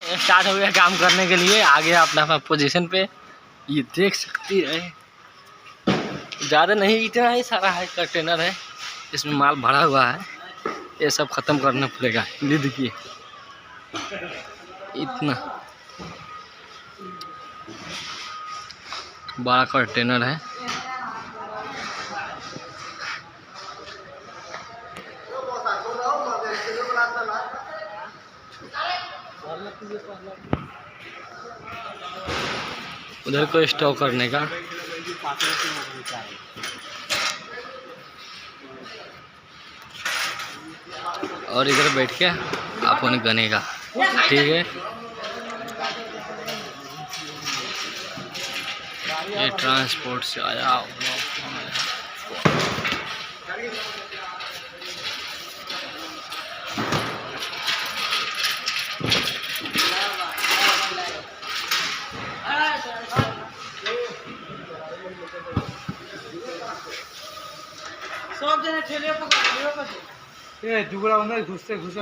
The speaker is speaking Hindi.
स्टार्ट हो गया काम करने के लिए, आ गया अपना अपना पोजीशन पे। ये देख सकती है, ज़्यादा नहीं, इतना ही सारा है कंटेनर है, इसमें माल भरा हुआ है। ये सब ख़त्म करना पड़ेगा। ये देखिए इतना बड़ा कंटेनर है। उधर को स्टॉक करने का, और इधर बैठ के अपन गनेगा। ठीक है, ये ट्रांसपोर्ट से आया हुआ। सब जने ठेले पकड़ दुगड़ा में घुसते घुसे